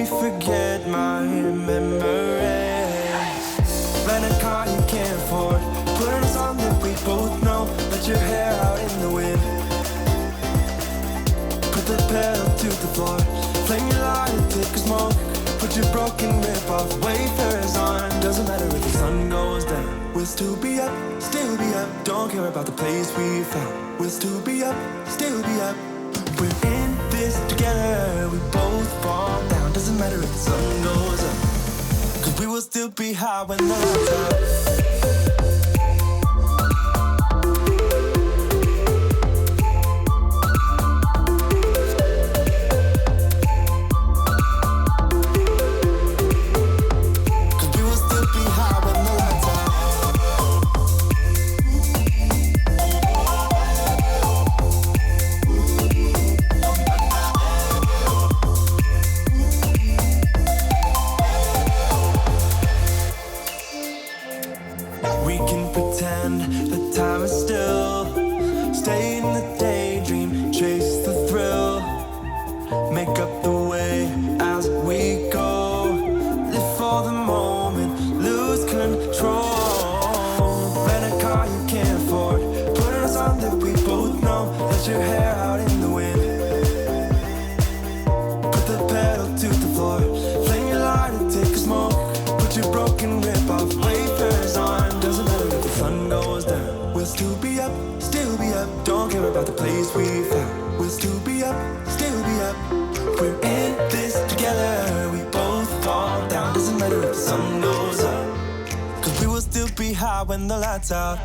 forget my memories. Rent a car you can't afford, put on a song that we both know. Let your hair out in the wind, put the pedal to the floor. Flame your light and take a smoke. Put your broken rip-off wafers on. Doesn't matter if the sun goes down, we'll still be up, still be up. Don't care about the place we found. We'll still be up, still be up. We're in this together, we both fall down. Doesn't matter if the sun goes up, 'cause we will still be high when the lights out. When the lights out.